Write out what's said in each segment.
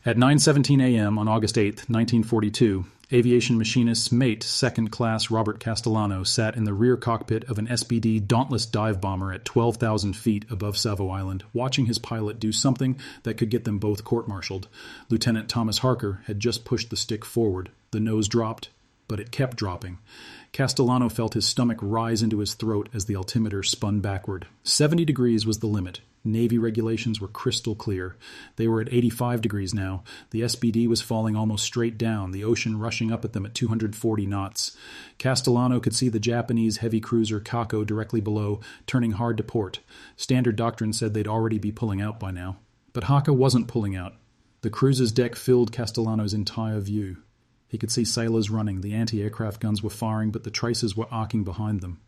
At 9:17 a.m. on August 8, 1942, Aviation Machinist's mate, Second Class Robert Castellano, sat in the rear cockpit of an SBD Dauntless dive bomber at 12,000 feet above Savo Island, watching his pilot do something that could get them both court-martialed. Lieutenant Thomas Harker had just pushed the stick forward. The nose dropped, but it kept dropping. Castellano felt his stomach rise into his throat as the altimeter spun backward. 70 degrees was the limit. Navy regulations were crystal clear. They were at 85 degrees now. The SBD was falling almost straight down, the ocean rushing up at them at 240 knots. Castellano could see the Japanese heavy cruiser Kako directly below, turning hard to port. Standard doctrine said they'd already be pulling out by now. But Haka wasn't pulling out. The cruiser's deck filled Castellano's entire view. He could see sailors running, the anti-aircraft guns were firing, but the traces were arcing behind them.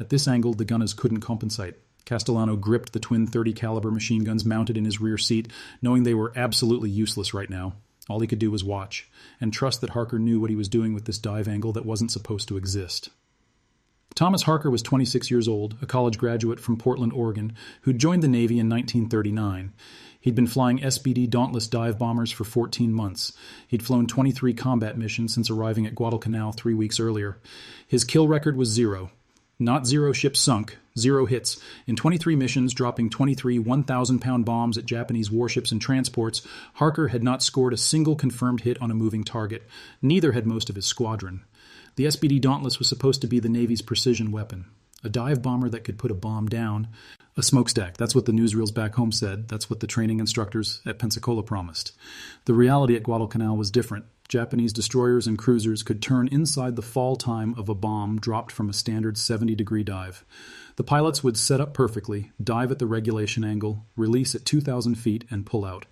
At this angle, the gunners couldn't compensate. Castellano gripped the twin .30 caliber machine guns mounted in his rear seat, knowing they were absolutely useless right now. All he could do was watch, and trust that Harker knew what he was doing with this dive angle that wasn't supposed to exist. Thomas Harker was 26 years old, a college graduate from Portland, Oregon, who'd joined the Navy in 1939. He'd been flying SBD Dauntless dive bombers for 14 months. He'd flown 23 combat missions since arriving at Guadalcanal 3 weeks earlier. His kill record was 0. Not 0 ships sunk, 0 hits. In 23 missions, dropping 23 1,000-pound bombs at Japanese warships and transports, Harker had not scored a single confirmed hit on a moving target. Neither had most of his squadron. The SBD Dauntless was supposed to be the Navy's precision weapon. A dive bomber that could put a bomb down. A smokestack, that's what the newsreels back home said. That's what the training instructors at Pensacola promised. The reality at Guadalcanal was different. Japanese destroyers and cruisers could turn inside the fall time of a bomb dropped from a standard 70-degree dive. The pilots would set up perfectly, dive at the regulation angle, release at 2,000 feet, and pull out.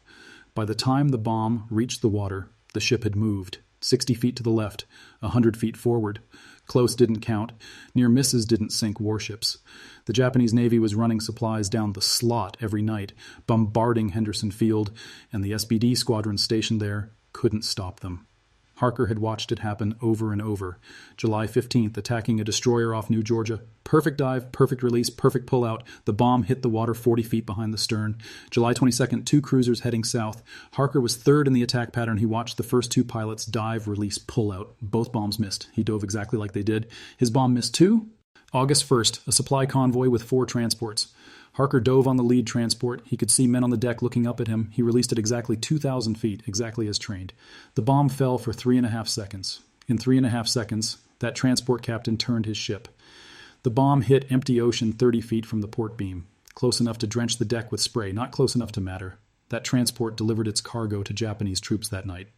By the time the bomb reached the water, the ship had moved. 60 feet to the left, 100 feet forward. Close didn't count. Near misses didn't sink warships. The Japanese Navy was running supplies down the slot every night, bombarding Henderson Field, and the SBD squadron stationed there couldn't stop them. Harker had watched it happen over and over. July 15th, attacking a destroyer off New Georgia. Perfect dive, perfect release, perfect pullout. The bomb hit the water 40 feet behind the stern. July 22nd, 2 cruisers heading south. Harker was third in the attack pattern. He watched the first 2 pilots dive, release, pull out. Both bombs missed. He dove exactly like they did. His bomb missed too. August 1st, a supply convoy with 4 transports. Harker dove on the lead transport. He could see men on the deck looking up at him. He released at exactly 2,000 feet, exactly as trained. The bomb fell for 3.5 seconds. In 3.5 seconds, that transport captain turned his ship. The bomb hit empty ocean 30 feet from the port beam, close enough to drench the deck with spray, not close enough to matter. That transport delivered its cargo to Japanese troops that night.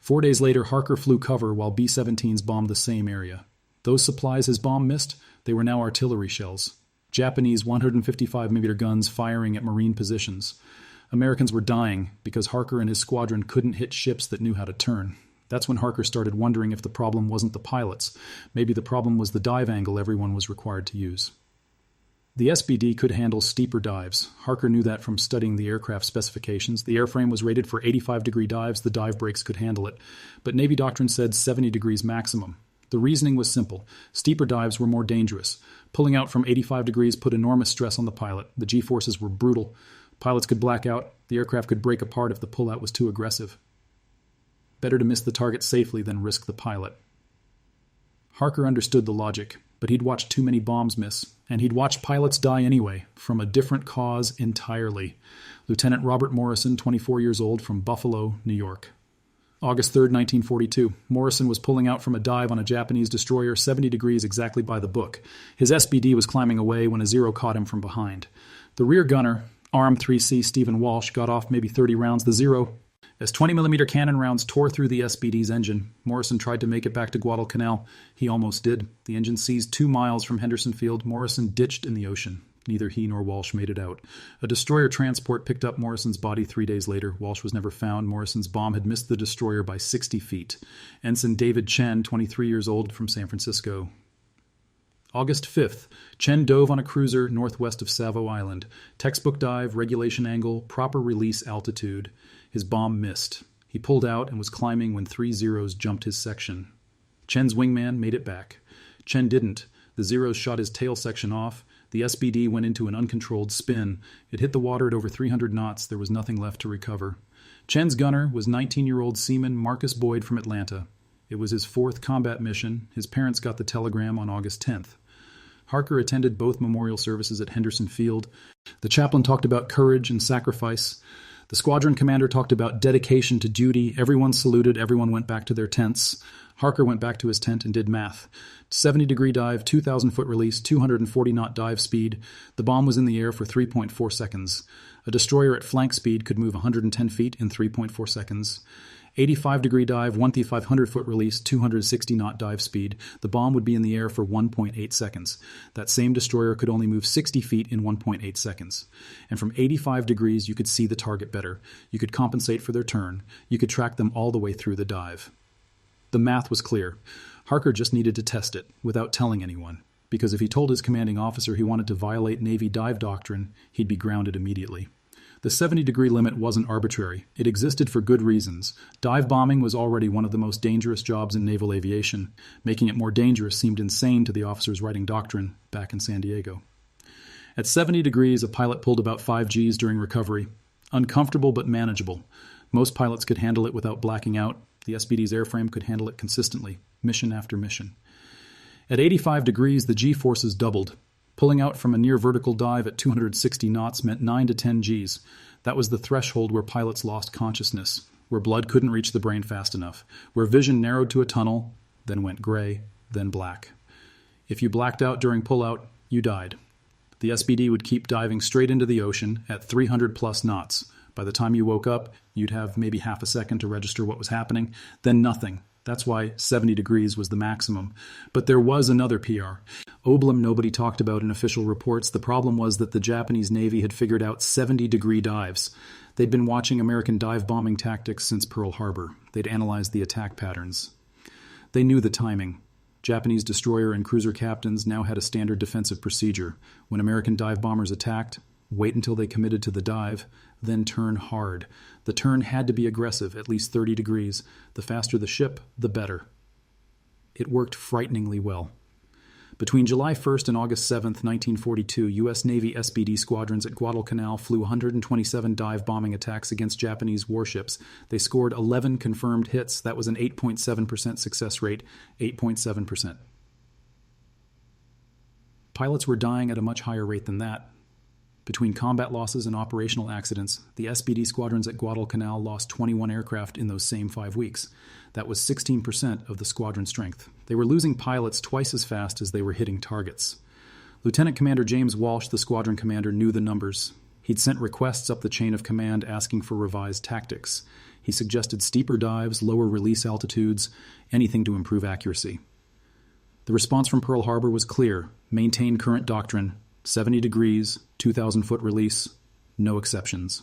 4 days later, Harker flew cover while B-17s bombed the same area. Those supplies his bomb missed, they were now artillery shells. Japanese 155mm guns firing at Marine positions. Americans were dying because Harker and his squadron couldn't hit ships that knew how to turn. That's when Harker started wondering if the problem wasn't the pilots. Maybe the problem was the dive angle everyone was required to use. The SBD could handle steeper dives. Harker knew that from studying the aircraft specifications. The airframe was rated for 85-degree dives. The dive brakes could handle it. But Navy doctrine said 70 degrees maximum. The reasoning was simple. Steeper dives were more dangerous. Pulling out from 85 degrees put enormous stress on the pilot. The G-forces were brutal. Pilots could black out. The aircraft could break apart if the pullout was too aggressive. Better to miss the target safely than risk the pilot. Harker understood the logic, but he'd watched too many bombs miss, and he'd watched pilots die anyway, from a different cause entirely. Lieutenant Robert Morrison, 24 years old, from Buffalo, New York. August 3, 1942. Morrison was pulling out from a dive on a Japanese destroyer 70 degrees exactly by the book. His SBD was climbing away when a Zero caught him from behind. The rear gunner, Arm 3C Stephen Walsh, got off maybe 30 rounds. The Zero, as 20mm cannon rounds tore through the SBD's engine, Morrison tried to make it back to Guadalcanal. He almost did. The engine seized 2 miles from Henderson Field. Morrison ditched in the ocean. Neither he nor Walsh made it out. A destroyer transport picked up Morrison's body 3 days later. Walsh was never found. Morrison's bomb had missed the destroyer by 60 feet. Ensign David Chen, 23 years old, from San Francisco. August 5th, Chen dove on a cruiser northwest of Savo Island. Textbook dive, regulation angle, proper release altitude. His bomb missed. He pulled out and was climbing when 3 Zeros jumped his section. Chen's wingman made it back. Chen didn't. The Zeros shot his tail section off. The SBD went into an uncontrolled spin. It hit the water at over 300 knots. There was nothing left to recover. Chen's gunner was 19-year-old seaman Marcus Boyd from Atlanta. It was his fourth combat mission. His parents got the telegram on August 10th. Harker attended both memorial services at Henderson Field. The chaplain talked about courage and sacrifice. The squadron commander talked about dedication to duty. Everyone saluted. Everyone went back to their tents. Harker went back to his tent and did math. 70-degree dive, 2,000-foot release, 240-knot dive speed. The bomb was in the air for 3.4 seconds. A destroyer at flank speed could move 110 feet in 3.4 seconds. 85-degree dive, 1,500-foot release, 260-knot dive speed. The bomb would be in the air for 1.8 seconds. That same destroyer could only move 60 feet in 1.8 seconds. And from 85 degrees, you could see the target better. You could compensate for their turn. You could track them all the way through the dive. The math was clear. Harker just needed to test it without telling anyone, because if he told his commanding officer he wanted to violate Navy dive doctrine, he'd be grounded immediately. The 70-degree limit wasn't arbitrary. It existed for good reasons. Dive bombing was already one of the most dangerous jobs in naval aviation. Making it more dangerous seemed insane to the officers writing doctrine back in San Diego. At 70 degrees, a pilot pulled about 5 Gs during recovery. Uncomfortable but manageable. Most pilots could handle it without blacking out. The SBD's airframe could handle it consistently, mission after mission. At 85 degrees, the G-forces doubled. Pulling out from a near-vertical dive at 260 knots meant 9 to 10 Gs. That was the threshold where pilots lost consciousness, where blood couldn't reach the brain fast enough, where vision narrowed to a tunnel, then went gray, then black. If you blacked out during pullout, you died. The SBD would keep diving straight into the ocean at 300-plus knots. By the time you woke up, you'd have maybe half a second to register what was happening, then nothing. That's why 70 degrees was the maximum. But there was another PR. Oblum nobody talked about in official reports. The problem was that the Japanese Navy had figured out 70-degree dives. They'd been watching American dive bombing tactics since Pearl Harbor. They'd analyzed the attack patterns. They knew the timing. Japanese destroyer and cruiser captains now had a standard defensive procedure. When American dive bombers attacked, wait until they committed to the dive, then turn hard. The turn had to be aggressive, at least 30 degrees. The faster the ship, the better. It worked frighteningly well. Between July 1st and August 7th, 1942, U.S. Navy SBD squadrons at Guadalcanal flew 127 dive bombing attacks against Japanese warships. They scored 11 confirmed hits. That was an 8.7% success rate, 8.7%. Pilots were dying at a much higher rate than that. Between combat losses and operational accidents, the SBD squadrons at Guadalcanal lost 21 aircraft in those same 5 weeks. That was 16% of the squadron strength. They were losing pilots twice as fast as they were hitting targets. Lieutenant Commander James Walsh, the squadron commander, knew the numbers. He'd sent requests up the chain of command asking for revised tactics. He suggested steeper dives, lower release altitudes, anything to improve accuracy. The response from Pearl Harbor was clear: maintain current doctrine, 70 degrees, 2,000-foot release, no exceptions.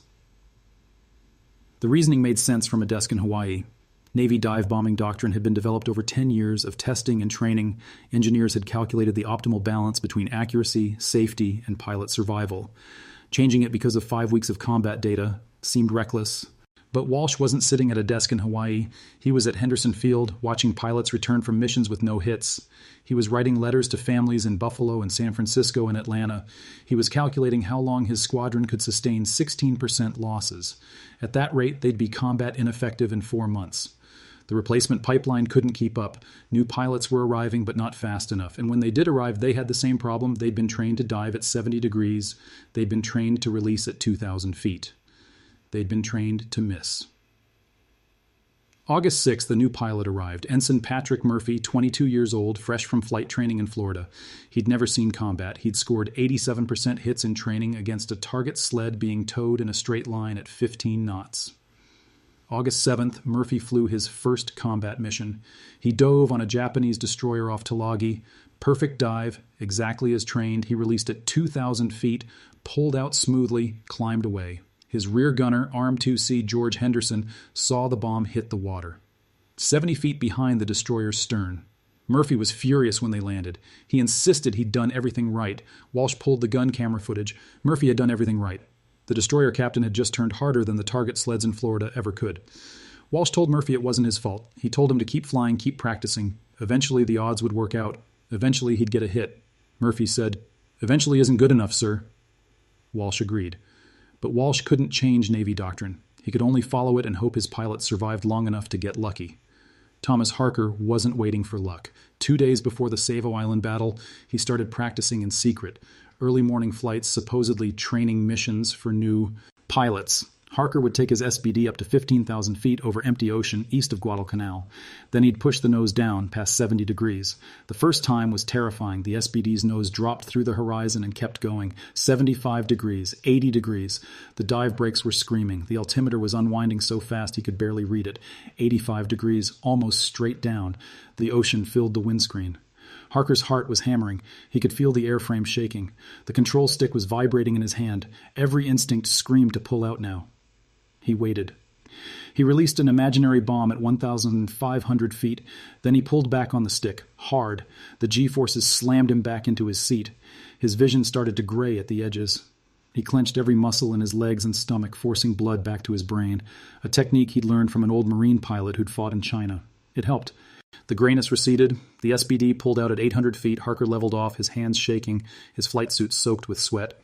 The reasoning made sense from a desk in Hawaii. Navy dive bombing doctrine had been developed over 10 years of testing and training. Engineers had calculated the optimal balance between accuracy, safety, and pilot survival. Changing it because of 5 weeks of combat data seemed reckless. But Walsh wasn't sitting at a desk in Hawaii. He was at Henderson Field, watching pilots return from missions with no hits. He was writing letters to families in Buffalo and San Francisco and Atlanta. He was calculating how long his squadron could sustain 16% losses. At that rate, they'd be combat ineffective in 4 months. The replacement pipeline couldn't keep up. New pilots were arriving, but not fast enough. And when they did arrive, they had the same problem. They'd been trained to dive at 70 degrees. They'd been trained to release at 2,000 feet. They'd been trained to miss. August 6th, the new pilot arrived, Ensign Patrick Murphy, 22 years old, fresh from flight training in Florida. He'd never seen combat. He'd scored 87% hits in training against a target sled being towed in a straight line at 15 knots. August 7th, Murphy flew his first combat mission. He dove on a Japanese destroyer off Tulagi. Perfect dive, exactly as trained. He released at 2,000 feet, pulled out smoothly, climbed away. His rear gunner, Arm 2C George Henderson, saw the bomb hit the water, 70 feet behind the destroyer's stern. Murphy was furious when they landed. He insisted he'd done everything right. Walsh pulled the gun camera footage. Murphy had done everything right. The destroyer captain had just turned harder than the target sleds in Florida ever could. Walsh told Murphy it wasn't his fault. He told him to keep flying, keep practicing. Eventually the odds would work out. Eventually he'd get a hit. Murphy said, "Eventually isn't good enough, sir." Walsh agreed. But Walsh couldn't change Navy doctrine. He could only follow it and hope his pilot survived long enough to get lucky. Thomas Harker wasn't waiting for luck. 2 days before the Savo Island battle, he started practicing in secret. Early morning flights, supposedly training missions for new pilots. Harker would take his SBD up to 15,000 feet over empty ocean east of Guadalcanal. Then he'd push the nose down past 70 degrees. The first time was terrifying. The SBD's nose dropped through the horizon and kept going. 75 degrees, 80 degrees. The dive brakes were screaming. The altimeter was unwinding so fast he could barely read it. 85 degrees, almost straight down. The ocean filled the windscreen. Harker's heart was hammering. He could feel the airframe shaking. The control stick was vibrating in his hand. Every instinct screamed to pull out now. He waited. He released an imaginary bomb at 1,500 feet. Then he pulled back on the stick, hard. The G-forces slammed him back into his seat. His vision started to gray at the edges. He clenched every muscle in his legs and stomach, forcing blood back to his brain, a technique he'd learned from an old Marine pilot who'd fought in China. It helped. The grayness receded. The SBD pulled out at 800 feet. Harker leveled off, his hands shaking, his flight suit soaked with sweat.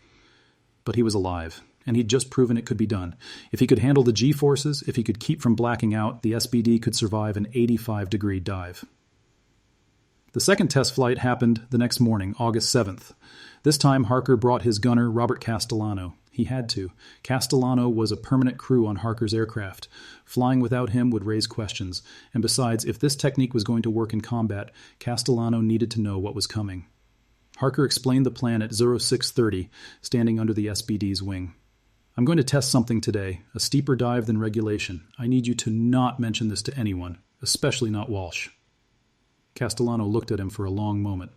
But he was alive. And he'd just proven it could be done. If he could handle the G-forces, if he could keep from blacking out, the SBD could survive an 85-degree dive. The second test flight happened the next morning, August 7th. This time, Harker brought his gunner, Robert Castellano. He had to. Castellano was a permanent crew on Harker's aircraft. Flying without him would raise questions. And besides, if this technique was going to work in combat, Castellano needed to know what was coming. Harker explained the plan at 0630, standing under the SBD's wing. I'm going to test something today, a steeper dive than regulation. I need you to not mention this to anyone, especially not Walsh. Castellano looked at him for a long moment.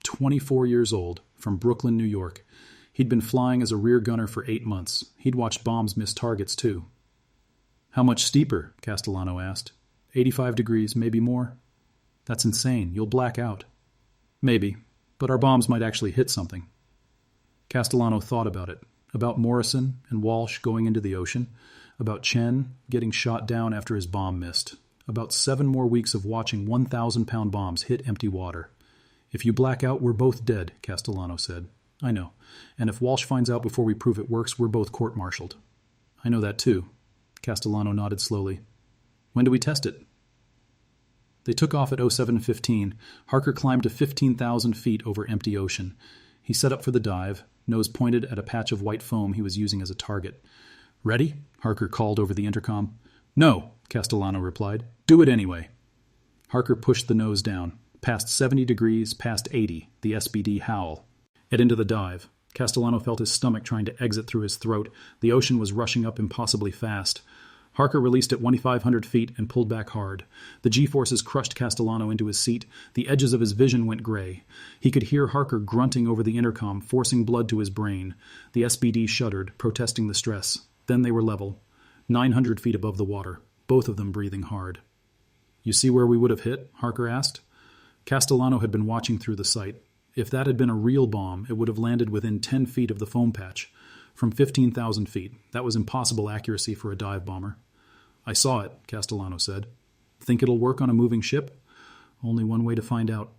24 years old, from Brooklyn, New York. He'd been flying as a rear gunner for 8 months. He'd watched bombs miss targets, too. How much steeper? Castellano asked. 85 degrees, maybe more? That's insane. You'll black out. Maybe, but our bombs might actually hit something. Castellano thought about it. About Morrison and Walsh going into the ocean, about Chen getting shot down after his bomb missed, about 7 more weeks of watching 1,000-pound bombs hit empty water. If you black out, we're both dead, Castellano said. I know. And if Walsh finds out before we prove it works, we're both court-martialed. I know that too. Castellano nodded slowly. When do we test it? They took off at 07:15. Harker climbed to 15,000 feet over empty ocean. He set up for the dive, nose pointed at a patch of white foam he was using as a target. Ready? Harker called over the intercom. No, Castellano replied. Do it anyway. Harker pushed the nose down. Past 70 degrees, past 80, the SBD howl. And into the dive. Castellano felt his stomach trying to exit through his throat. The ocean was rushing up impossibly fast. Harker released at 2,500 feet and pulled back hard. The G-forces crushed Castellano into his seat. The edges of his vision went gray. He could hear Harker grunting over the intercom, forcing blood to his brain. The SBD shuddered, protesting the stress. Then they were level, 900 feet above the water, both of them breathing hard. You see where we would have hit? Harker asked. Castellano had been watching through the sight. If that had been a real bomb, it would have landed within 10 feet of the foam patch. From 15,000 feet. That was impossible accuracy for a dive bomber. I saw it, Castellano said. Think it'll work on a moving ship? Only one way to find out.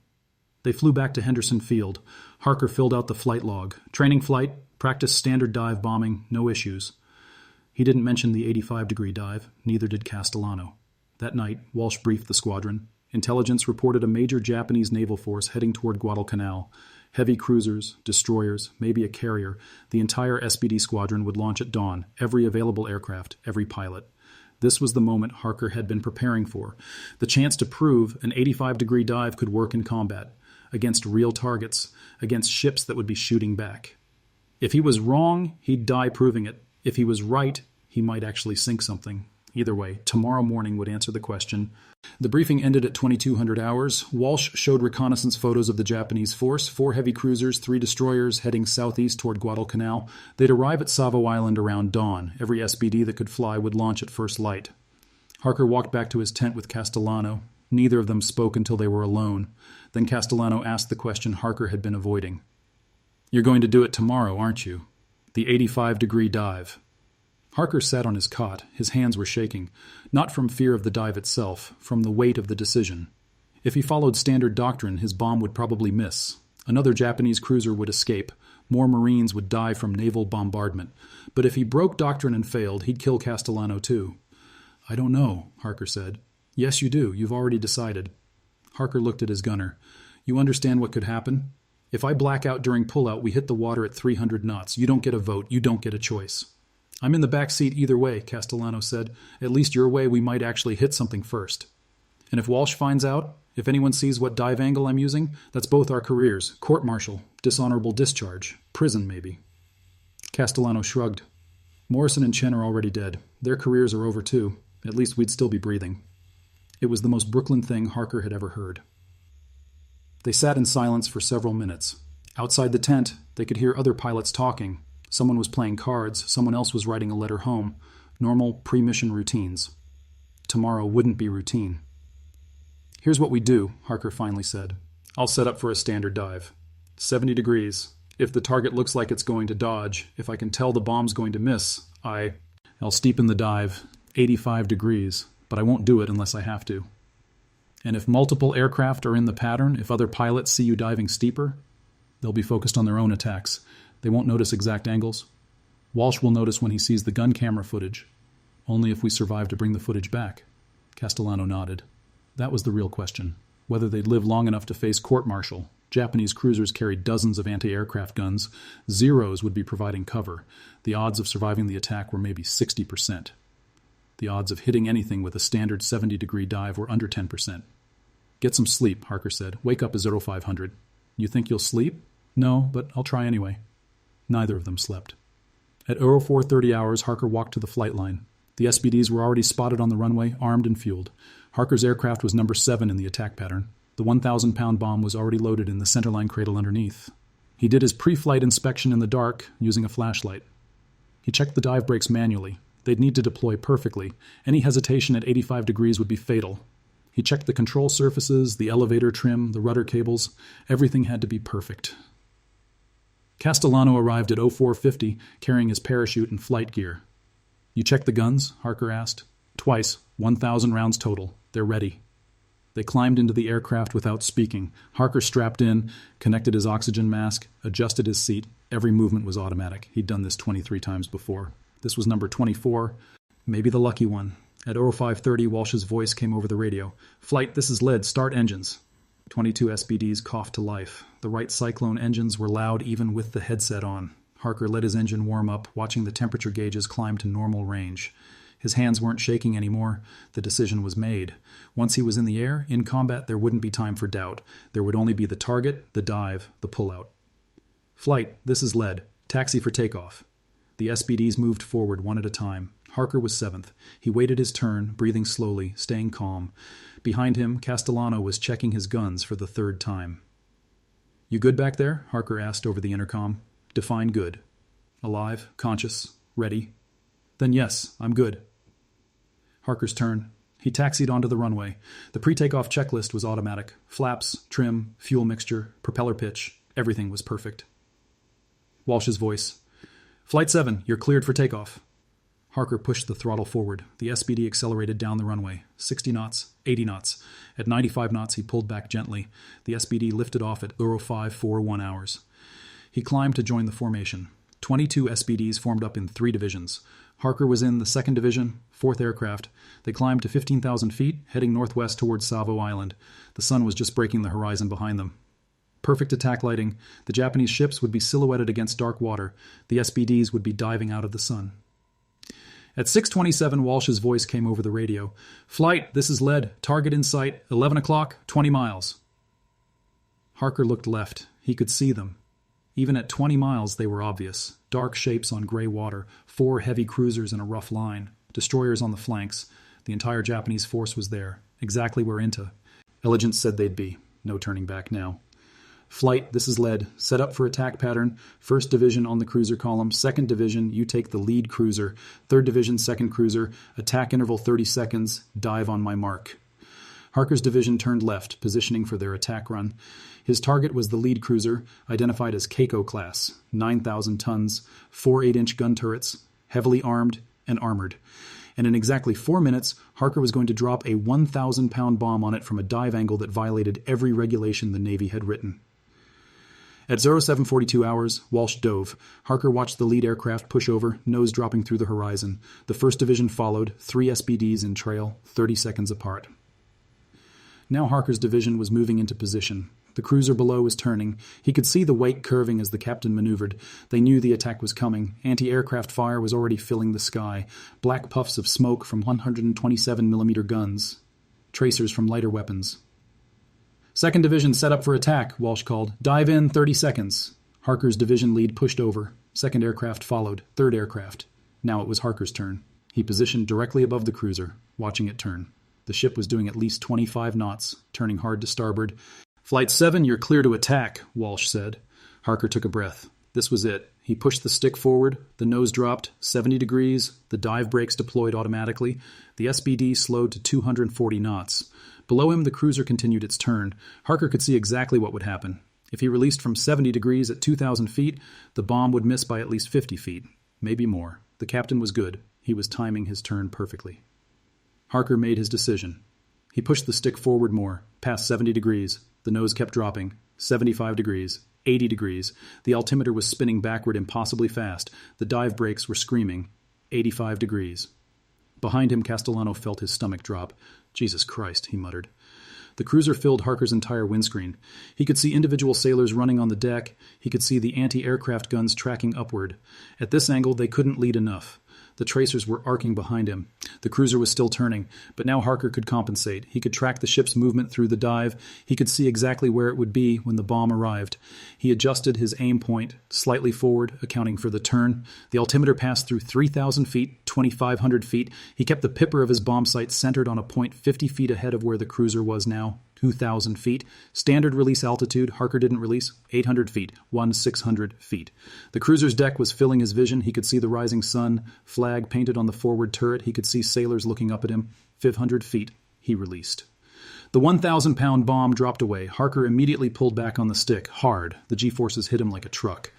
They flew back to Henderson Field. Harker filled out the flight log. Training flight, practice standard dive bombing, no issues. He didn't mention the 85-degree dive, neither did Castellano. That night, Walsh briefed the squadron. Intelligence reported a major Japanese naval force heading toward Guadalcanal. Heavy cruisers, destroyers, maybe a carrier. The entire SBD squadron would launch at dawn, every available aircraft, every pilot. This was the moment Harker had been preparing for, the chance to prove an 85-degree dive could work in combat, against real targets, against ships that would be shooting back. If he was wrong, he'd die proving it. If he was right, he might actually sink something. Either way, tomorrow morning would answer the question. The briefing ended at 2200 hours. Walsh showed reconnaissance photos of the Japanese force, 4 heavy cruisers, 3 destroyers heading southeast toward Guadalcanal. They'd arrive at Savo Island around dawn. Every SBD that could fly would launch at first light. Harker walked back to his tent with Castellano. Neither of them spoke until they were alone. Then Castellano asked the question Harker had been avoiding. You're going to do it tomorrow, aren't you? The 85-degree dive. Harker sat on his cot. His hands were shaking, not from fear of the dive itself, from the weight of the decision. If he followed standard doctrine, his bomb would probably miss. Another Japanese cruiser would escape. More Marines would die from naval bombardment. But if he broke doctrine and failed, he'd kill Castellano too. I don't know, Harker said. Yes, you do. You've already decided. Harker looked at his gunner. You understand what could happen? If I black out during pullout, we hit the water at 300 knots. You don't get a vote. You don't get a choice. I'm in the back seat either way, Castellano said. At least your way we might actually hit something first. And if Walsh finds out, if anyone sees what dive angle I'm using, that's both our careers. Court-martial, dishonorable discharge, prison maybe. Castellano shrugged. Morrison and Chen are already dead. Their careers are over too. At least we'd still be breathing. It was the most Brooklyn thing Harker had ever heard. They sat in silence for several minutes. Outside the tent, they could hear other pilots talking. Someone was playing cards, someone else was writing a letter home. Normal pre-mission routines. Tomorrow wouldn't be routine. Here's what we do, Harker finally said. I'll set up for a standard dive. 70 degrees. If the target looks like it's going to dodge, if I can tell the bomb's going to miss, I'll steepen the dive, 85 degrees, but I won't do it unless I have to. And if multiple aircraft are in the pattern, if other pilots see you diving steeper, they'll be focused on their own attacks. They won't notice exact angles. Walsh will notice when he sees the gun camera footage. Only if we survive to bring the footage back. Castellano nodded. That was the real question. Whether they'd live long enough to face court-martial. Japanese cruisers carried dozens of anti-aircraft guns. Zeros would be providing cover. The odds of surviving the attack were maybe 60%. The odds of hitting anything with a standard 70-degree dive were under 10%. Get some sleep, Harker said. Wake up at 0500. You think you'll sleep? No, but I'll try anyway. Neither of them slept. At 0430 hours, Harker walked to the flight line. The SBDs were already spotted on the runway, armed and fueled. Harker's aircraft was number 7 in the attack pattern. The 1,000-pound bomb was already loaded in the centerline cradle underneath. He did his pre-flight inspection in the dark, using a flashlight. He checked the dive brakes manually. They'd need to deploy perfectly. Any hesitation at 85 degrees would be fatal. He checked the control surfaces, the elevator trim, the rudder cables. Everything had to be perfect. Castellano arrived at 0450, carrying his parachute and flight gear. You checked the guns? Harker asked. Twice. 1,000 rounds total. They're ready. They climbed into the aircraft without speaking. Harker strapped in, connected his oxygen mask, adjusted his seat. Every movement was automatic. He'd done this 23 times before. This was number 24, maybe the lucky one. At 0530, Walsh's voice came over the radio. Flight, this is lead. Start engines. 22 SBDs coughed to life. The Wright Cyclone engines were loud even with the headset on. Harker let his engine warm up, watching the temperature gauges climb to normal range. His hands weren't shaking anymore. The decision was made. Once he was in the air, in combat, there wouldn't be time for doubt. There would only be the target, the dive, the pullout. Flight, this is lead. Taxi for takeoff. The SBDs moved forward one at a time. Harker was 7th. He waited his turn, breathing slowly, staying calm. Behind him, Castellano was checking his guns for the 3rd time. You good back there? Harker asked over the intercom. Define good. Alive, conscious, ready. Then yes, I'm good. Harker's turn. He taxied onto the runway. The pre-takeoff checklist was automatic. Flaps, trim, fuel mixture, propeller pitch. Everything was perfect. Walsh's voice. Flight 7, you're cleared for takeoff. Harker pushed the throttle forward. The SBD accelerated down the runway. 60 knots, 80 knots. At 95 knots, he pulled back gently. The SBD lifted off at 0541 hours. He climbed to join the formation. 22 SBDs formed up in 3 divisions. Harker was in the 2nd Division, 4th Aircraft. They climbed to 15,000 feet, heading northwest towards Savo Island. The sun was just breaking the horizon behind them. Perfect attack lighting. The Japanese ships would be silhouetted against dark water. The SBDs would be diving out of the sun. At 6:27, Walsh's voice came over the radio. Flight, this is lead. Target in sight. 11 o'clock, 20 miles. Harker looked left. He could see them. Even at 20 miles, they were obvious. Dark shapes on gray water. 4 heavy cruisers in a rough line. Destroyers on the flanks. The entire Japanese force was there. Exactly where Intelligence said they'd be. No turning back now. Flight, this is lead. Set up for attack pattern. 1st Division on the cruiser column. 2nd Division, you take the lead cruiser. 3rd Division, 2nd cruiser. Attack interval 30 seconds. Dive on my mark. Harker's division turned left, positioning for their attack run. His target was the lead cruiser, identified as Keiko class, 9,000 tons, 4 8-inch gun turrets, heavily armed and armored. And in exactly 4 minutes, Harker was going to drop a 1,000-pound bomb on it from a dive angle that violated every regulation the Navy had written. At 0742 hours, Walsh dove. Harker watched the lead aircraft push over, nose dropping through the horizon. The 1st Division followed, 3 SBDs in trail, 30 seconds apart. Now Harker's division was moving into position. The cruiser below was turning. He could see the wake curving as the captain maneuvered. They knew the attack was coming. Anti-aircraft fire was already filling the sky. Black puffs of smoke from 127mm guns. Tracers from lighter weapons. 2nd Division set up for attack, Walsh called. Dive in 30 seconds. Harker's division lead pushed over. 2nd aircraft followed. 3rd aircraft. Now it was Harker's turn. He positioned directly above the cruiser, watching it turn. The ship was doing at least 25 knots, turning hard to starboard. Flight 7, you're clear to attack, Walsh said. Harker took a breath. This was it. He pushed the stick forward. The nose dropped 70 degrees. The dive brakes deployed automatically. The SBD slowed to 240 knots. Below him, the cruiser continued its turn. Harker could see exactly what would happen. If he released from 70 degrees at 2,000 feet, the bomb would miss by at least 50 feet, maybe more. The captain was good. He was timing his turn perfectly. Harker made his decision. He pushed the stick forward more, past 70 degrees. The nose kept dropping. 75 degrees. 80 degrees. The altimeter was spinning backward impossibly fast. The dive brakes were screaming. 85 degrees. Behind him, Castellano felt his stomach drop. Jesus Christ, he muttered. The cruiser filled Harker's entire windscreen. He could see individual sailors running on the deck. He could see the anti-aircraft guns tracking upward. At this angle, they couldn't lead enough. The tracers were arcing behind him. The cruiser was still turning, but now Harker could compensate. He could track the ship's movement through the dive. He could see exactly where it would be when the bomb arrived. He adjusted his aim point slightly forward, accounting for the turn. The altimeter passed through 3,000 feet, 2,500 feet. He kept the pipper of his bomb sight centered on a point 50 feet ahead of where the cruiser was now. 2,000 feet. Standard release altitude, Harker didn't release, 800 feet, 1,600 feet. The cruiser's deck was filling his vision. He could see the rising sun, flag painted on the forward turret. He could see sailors looking up at him. 500 feet, he released. The 1,000-pound bomb dropped away. Harker immediately pulled back on the stick, hard. The G-forces hit him like a truck.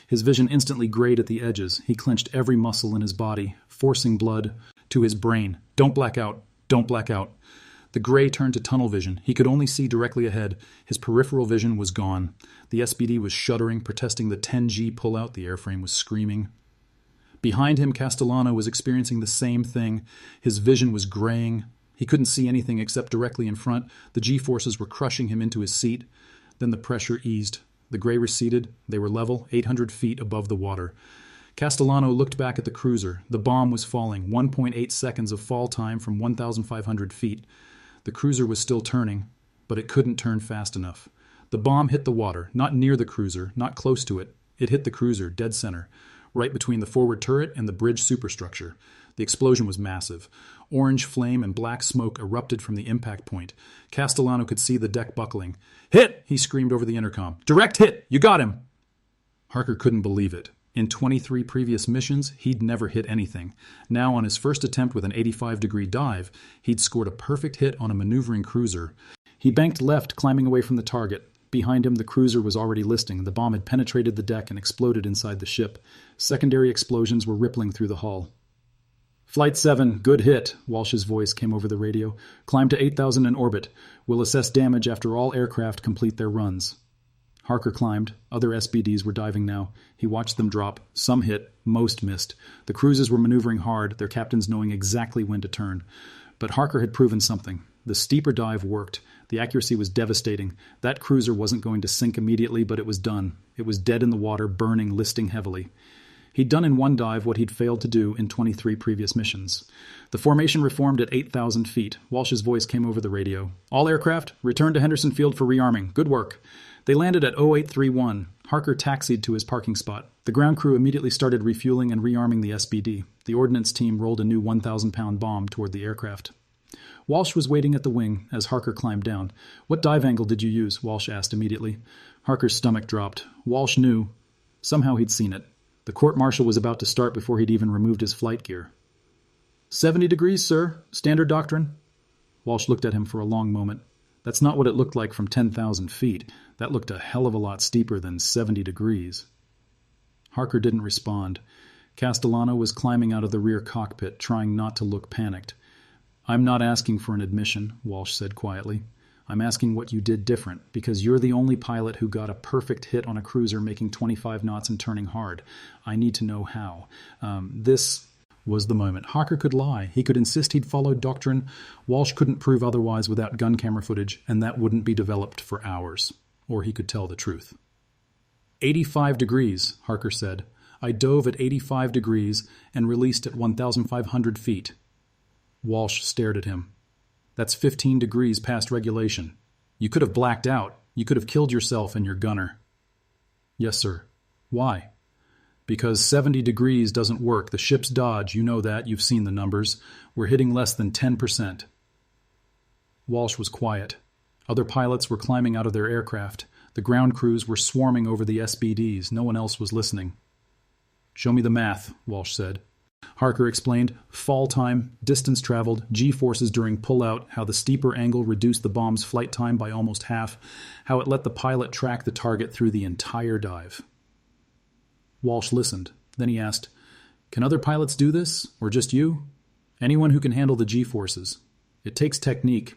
His vision instantly grayed at the edges. He clenched every muscle in his body, forcing blood to his brain. Don't black out. Don't black out. The gray turned to tunnel vision. He could only see directly ahead. His peripheral vision was gone. The SBD was shuddering, protesting the 10G pullout. The airframe was screaming. Behind him, Castellano was experiencing the same thing. His vision was graying. He couldn't see anything except directly in front. The G-forces were crushing him into his seat. Then the pressure eased. The gray receded. They were level, 800 feet above the water. Castellano looked back at the cruiser. The bomb was falling, 1.8 seconds of fall time from 1,500 feet. The cruiser was still turning, but it couldn't turn fast enough. The bomb hit the water, not near the cruiser, not close to it. It hit the cruiser, dead center, right between the forward turret and the bridge superstructure. The explosion was massive. Orange flame and black smoke erupted from the impact point. Castellano could see the deck buckling. "Hit!" he screamed over the intercom. "Direct hit! You got him!" Harker couldn't believe it. In 23 previous missions, he'd never hit anything. Now, on his first attempt with an 85-degree dive, he'd scored a perfect hit on a maneuvering cruiser. He banked left, climbing away from the target. Behind him, the cruiser was already listing. The bomb had penetrated the deck and exploded inside the ship. Secondary explosions were rippling through the hull. "Flight 7, good hit," Walsh's voice came over the radio. "Climb to 8,000 in orbit. We'll assess damage after all aircraft complete their runs." Harker climbed. Other SBDs were diving now. He watched them drop. Some hit. Most missed. The cruisers were maneuvering hard, their captains knowing exactly when to turn. But Harker had proven something. The steeper dive worked. The accuracy was devastating. That cruiser wasn't going to sink immediately, but it was done. It was dead in the water, burning, listing heavily. He'd done in one dive what he'd failed to do in 23 previous missions. The formation reformed at 8,000 feet. Walsh's voice came over the radio. "All aircraft, return to Henderson Field for rearming. Good work." They landed at 0831. Harker taxied to his parking spot. The ground crew immediately started refueling and rearming the SBD. The ordnance team rolled a new 1,000-pound bomb toward the aircraft. Walsh was waiting at the wing as Harker climbed down. "What dive angle did you use?" Walsh asked immediately. Harker's stomach dropped. Walsh knew. Somehow he'd seen it. The court-martial was about to start before he'd even removed his flight gear. 70 degrees, sir. Standard doctrine." Walsh looked at him for a long moment. That's not what it looked like from 10,000 feet. That looked a hell of a lot steeper than 70 degrees. Harker didn't respond. Castellano was climbing out of the rear cockpit, trying not to look panicked. "I'm not asking for an admission," Walsh said quietly. I'm asking what you did different, because you're the only pilot who got a perfect hit on a cruiser making 25 knots and turning hard. I need to know how. This was the moment. Harker could lie. He could insist he'd followed doctrine. Walsh couldn't prove otherwise without gun camera footage, and that wouldn't be developed for hours. Or he could tell the truth. 85 degrees, Harker said. I dove at 85 degrees and released at 1,500 feet. Walsh stared at him. That's 15 degrees past regulation. You could have blacked out. You could have killed yourself and your gunner. Yes, sir. Why? Because 70 degrees doesn't work. The ship's dodge, you know that. You've seen the numbers. We're hitting less than 10%. Walsh was quiet. Other pilots were climbing out of their aircraft. The ground crews were swarming over the SBDs. No one else was listening. Show me the math, Walsh said. Harker explained fall time, distance traveled, G-forces during pullout, how the steeper angle reduced the bomb's flight time by almost half, how it let the pilot track the target through the entire dive. Walsh listened. Then he asked, Can other pilots do this, or just you? Anyone who can handle the G-forces. It takes technique.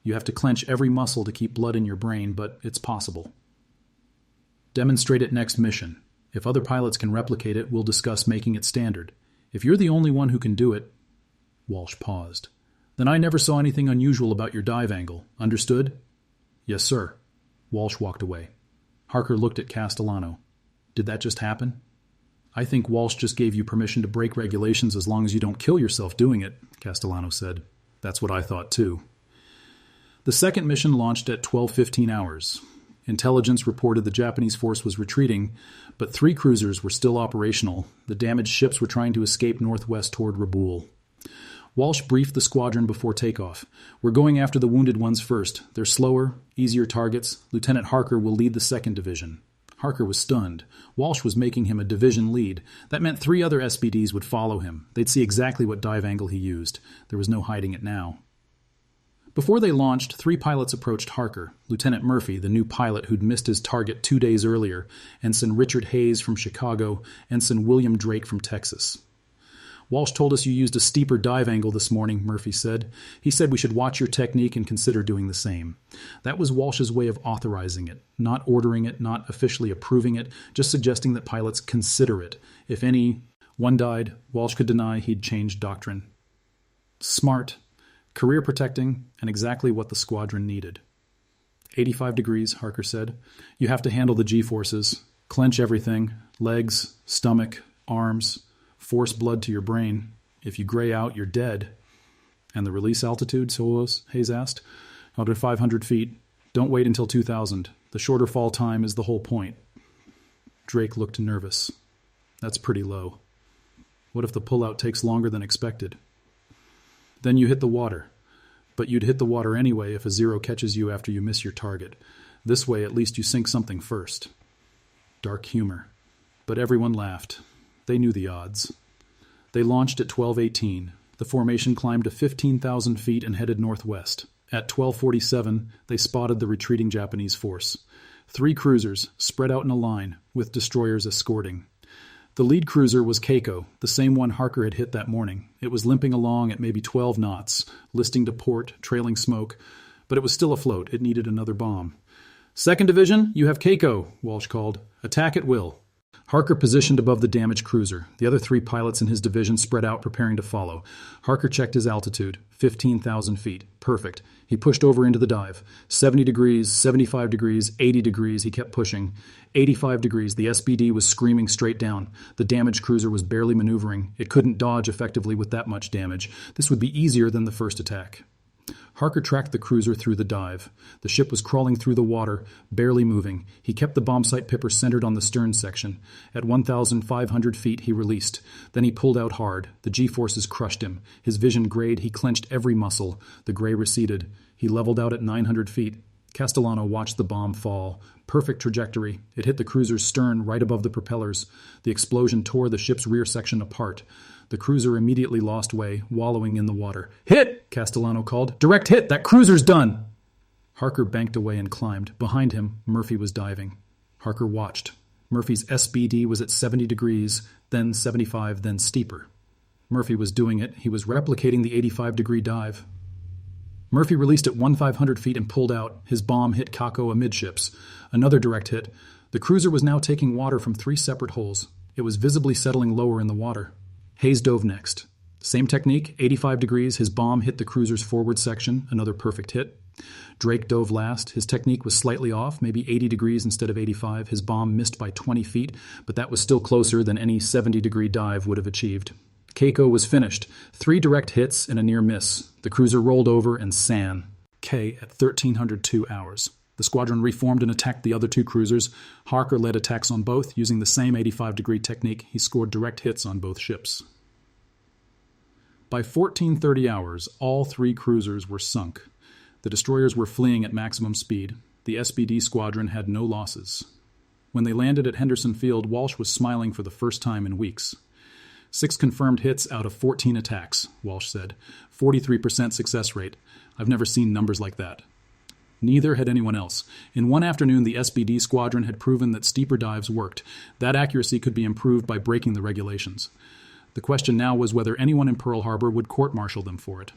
You have to clench every muscle to keep blood in your brain, but it's possible. Demonstrate it next mission. If other pilots can replicate it, we'll discuss making it standard. If you're the only one who can do it... Walsh paused. Then I never saw anything unusual about your dive angle. Understood? Yes, sir. Walsh walked away. Harker looked at Castellano. Did that just happen? I think Walsh just gave you permission to break regulations as long as you don't kill yourself doing it, Castellano said. That's what I thought, too. The second mission launched at 12:15 hours. Intelligence reported the Japanese force was retreating, but 3 cruisers were still operational. The damaged ships were trying to escape northwest toward Rabaul. Walsh briefed the squadron before takeoff. We're going after the wounded ones first. They're slower, easier targets. Lieutenant Harker will lead the 2nd Division. Harker was stunned. Walsh was making him a division lead. That meant 3 other SBDs would follow him. They'd see exactly what dive angle he used. There was no hiding it now. Before they launched, 3 pilots approached Harker. Lieutenant Murphy, the new pilot who'd missed his target 2 days earlier, Ensign Richard Hayes from Chicago, Ensign William Drake from Texas. Walsh told us you used a steeper dive angle this morning, Murphy said. He said we should watch your technique and consider doing the same. That was Walsh's way of authorizing it, not ordering it, not officially approving it, just suggesting that pilots consider it. If one died, Walsh could deny he'd changed doctrine. Smart, career protecting, and exactly what the squadron needed. 85 degrees, Harker said. You have to handle the G-forces. Clench everything. Legs, stomach, arms. Force blood to your brain. If you gray out, you're dead. And the release altitude, Hayes asked. Out at 500 feet. Don't wait until 2,000. The shorter fall time is the whole point. Drake looked nervous. That's pretty low. What if the pullout takes longer than expected? Then you hit the water. But you'd hit the water anyway if a zero catches you after you miss your target. This way, at least you sink something first. Dark humor. But everyone laughed. They knew the odds. They launched at 12:18. The formation climbed to 15,000 feet and headed northwest. At 12:47, they spotted the retreating Japanese force. 3 cruisers, spread out in a line, with destroyers escorting. The lead cruiser was Keiko, the same one Harker had hit that morning. It was limping along at maybe 12 knots, listing to port, trailing smoke, but it was still afloat. It needed another bomb. 2nd Division, you have Keiko, Walsh called. Attack at will. Harker positioned above the damaged cruiser. The other 3 pilots in his division spread out, preparing to follow. Harker checked his altitude, 15,000 feet. Perfect. He pushed over into the dive. 70 degrees, 75 degrees, 80 degrees. He kept pushing. 85 degrees. The SBD was screaming straight down. The damaged cruiser was barely maneuvering. It couldn't dodge effectively with that much damage. This would be easier than the first attack. Harker tracked the cruiser through the dive. The ship was crawling through the water, barely moving. He kept the bombsight pipper centered on the stern section. At 1,500 feet, he released. Then he pulled out hard. The G-forces crushed him. His vision grayed. He clenched every muscle. The gray receded. He leveled out at 900 feet. Castellano watched the bomb fall. Perfect trajectory. It hit the cruiser's stern right above the propellers. The explosion tore the ship's rear section apart. The cruiser immediately lost way, wallowing in the water. Hit! Castellano called. Direct hit! That cruiser's done! Harker banked away and climbed. Behind him, Murphy was diving. Harker watched. Murphy's SBD was at 70 degrees, then 75, then steeper. Murphy was doing it. He was replicating the 85-degree dive. Murphy released at 1,500 feet and pulled out. His bomb hit Kako amidships. Another direct hit. The cruiser was now taking water from 3 separate holes. It was visibly settling lower in the water. Hayes dove next. Same technique, 85 degrees, his bomb hit the cruiser's forward section, another perfect hit. Drake dove last. His technique was slightly off, maybe 80 degrees instead of 85. His bomb missed by 20 feet, but that was still closer than any 70-degree dive would have achieved. Keiko was finished. 3 direct hits and a near miss. The cruiser rolled over and sank. K at 1302 hours. The squadron reformed and attacked the other 2 cruisers. Harker led attacks on both. Using the same 85-degree technique, he scored direct hits on both ships. By 1430 hours, all 3 cruisers were sunk. The destroyers were fleeing at maximum speed. The SBD squadron had no losses. When they landed at Henderson Field, Walsh was smiling for the first time in weeks. 6 confirmed hits out of 14 attacks, Walsh said. 43% success rate. I've never seen numbers like that. Neither had anyone else. In one afternoon, the SBD squadron had proven that steeper dives worked. That accuracy could be improved by breaking the regulations. The question now was whether anyone in Pearl Harbor would court-martial them for it.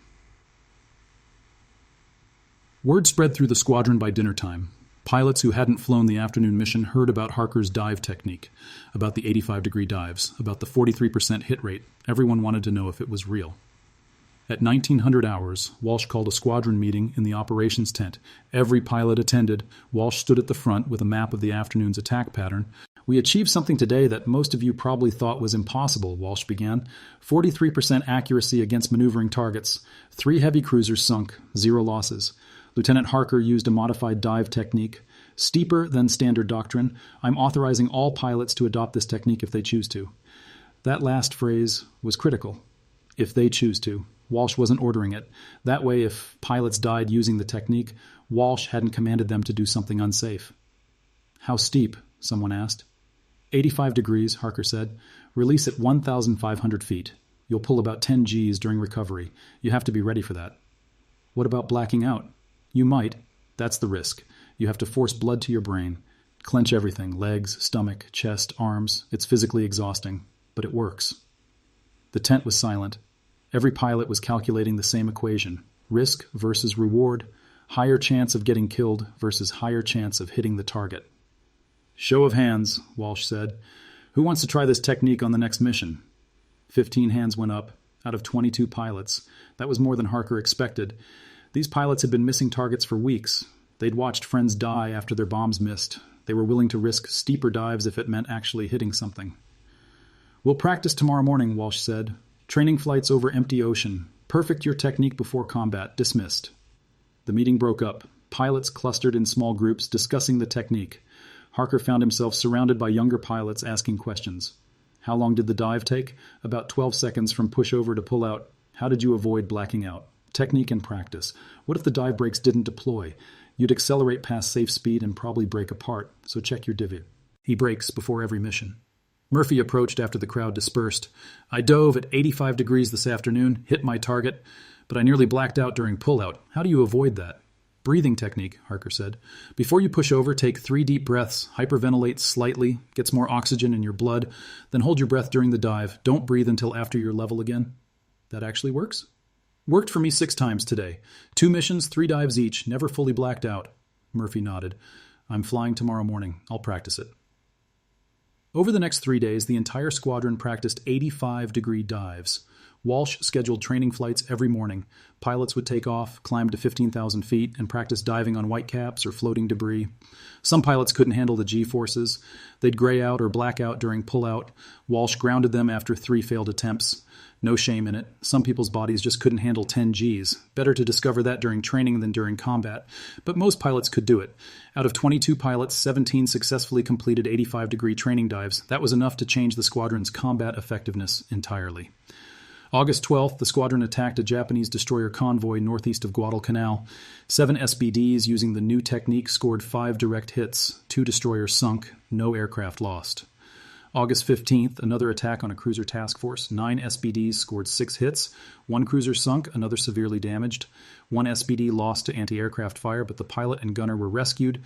Word spread through the squadron by dinner time. Pilots who hadn't flown the afternoon mission heard about Harker's dive technique, about the 85-degree dives, about the 43% hit rate. Everyone wanted to know if it was real. At 1900 hours, Walsh called a squadron meeting in the operations tent. Every pilot attended. Walsh stood at the front with a map of the afternoon's attack pattern. "We achieved something today that most of you probably thought was impossible," Walsh began. 43% accuracy against maneuvering targets. 3 heavy cruisers sunk, 0 losses. Lieutenant Harker used a modified dive technique. Steeper than standard doctrine. I'm authorizing all pilots to adopt this technique if they choose to. That last phrase was critical. If they choose to. Walsh wasn't ordering it. That way, if pilots died using the technique, Walsh hadn't commanded them to do something unsafe. "How steep?" someone asked. 85 degrees, Harker said. "Release at 1,500 feet. You'll pull about 10 Gs during recovery. You have to be ready for that." "What about blacking out?" "You might. That's the risk. You have to force blood to your brain. Clench everything, legs, stomach, chest, arms. It's physically exhausting, but it works." The tent was silent. Every pilot was calculating the same equation. Risk versus reward. Higher chance of getting killed versus higher chance of hitting the target. "Show of hands," Walsh said. "Who wants to try this technique on the next mission?" 15 hands went up, out of 22 pilots. That was more than Harker expected. These pilots had been missing targets for weeks. They'd watched friends die after their bombs missed. They were willing to risk steeper dives if it meant actually hitting something. "We'll practice tomorrow morning," Walsh said. "Training flights over empty ocean. Perfect your technique before combat. Dismissed." The meeting broke up. Pilots clustered in small groups discussing the technique. Harker found himself surrounded by younger pilots asking questions. How long did the dive take? About 12 seconds from pushover to pull out. How did you avoid blacking out? Technique and practice. What if the dive brakes didn't deploy? You'd accelerate past safe speed and probably break apart, so check your divot. He brakes before every mission. Murphy approached after the crowd dispersed. "I dove at 85 degrees this afternoon, hit my target, but I nearly blacked out during pullout. How do you avoid that?" "Breathing technique," Harker said. "Before you push over, take 3 deep breaths, hyperventilate slightly, gets more oxygen in your blood, then hold your breath during the dive. Don't breathe until after you're level again." "That actually works?" "Worked for me 6 times today. 2 missions, 3 dives each, never fully blacked out." Murphy nodded. "I'm flying tomorrow morning. I'll practice it." Over the next 3 days, the entire squadron practiced 85-degree dives. Walsh scheduled training flights every morning. Pilots would take off, climb to 15,000 feet, and practice diving on whitecaps or floating debris. Some pilots couldn't handle the G-forces. They'd gray out or black out during pullout. Walsh grounded them after 3 failed attempts. No shame in it. Some people's bodies just couldn't handle 10 Gs. Better to discover that during training than during combat. But most pilots could do it. Out of 22 pilots, 17 successfully completed 85-degree training dives. That was enough to change the squadron's combat effectiveness entirely. August 12th, the squadron attacked a Japanese destroyer convoy northeast of Guadalcanal. 7 SBDs using the new technique scored 5 direct hits. 2 destroyers sunk, no aircraft lost. August 15th, another attack on a cruiser task force. 9 SBDs scored 6 hits. 1 cruiser sunk, another severely damaged. 1 SBD lost to anti-aircraft fire, but the pilot and gunner were rescued.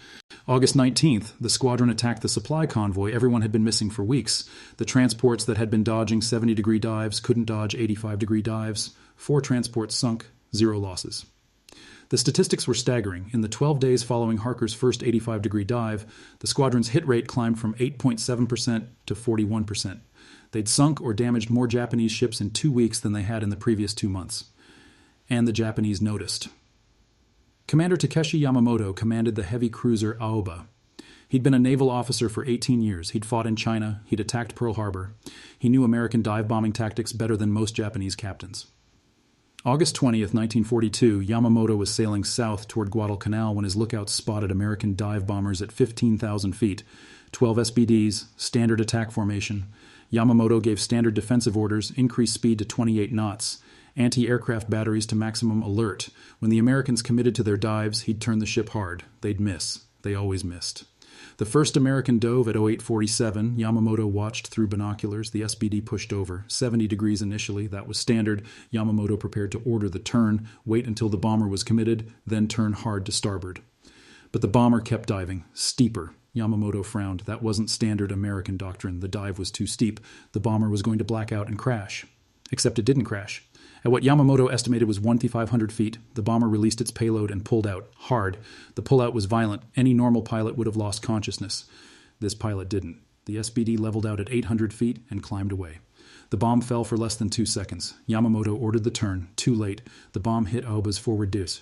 August 19th, the squadron attacked the supply convoy everyone had been missing for weeks. The transports that had been dodging 70-degree dives couldn't dodge 85-degree dives. 4 transports sunk, 0 losses. The statistics were staggering. In the 12 days following Harker's first 85-degree dive, the squadron's hit rate climbed from 8.7% to 41%. They'd sunk or damaged more Japanese ships in 2 weeks than they had in the previous 2 months. And the Japanese noticed. Commander Takeshi Yamamoto commanded the heavy cruiser Aoba. He'd been a naval officer for 18 years. He'd fought in China. He'd attacked Pearl Harbor. He knew American dive-bombing tactics better than most Japanese captains. August 20th, 1942, Yamamoto was sailing south toward Guadalcanal when his lookouts spotted American dive bombers at 15,000 feet, 12 SBDs, standard attack formation. Yamamoto gave standard defensive orders, increased speed to 28 knots, anti-aircraft batteries to maximum alert. When the Americans committed to their dives, he'd turn the ship hard. They'd miss. They always missed. The first American dove at 0847, Yamamoto watched through binoculars. The SBD pushed over. 70 degrees initially, that was standard. Yamamoto prepared to order the turn, wait until the bomber was committed, then turn hard to starboard. But the bomber kept diving, steeper. Yamamoto frowned. That wasn't standard American doctrine. The dive was too steep. The bomber was going to black out and crash. Except it didn't crash. At what Yamamoto estimated was 1,500 feet, the bomber released its payload and pulled out, hard. The pullout was violent. Any normal pilot would have lost consciousness. This pilot didn't. The SBD leveled out at 800 feet and climbed away. The bomb fell for less than 2 seconds. Yamamoto ordered the turn. Too late. The bomb hit Aoba's forward deuce.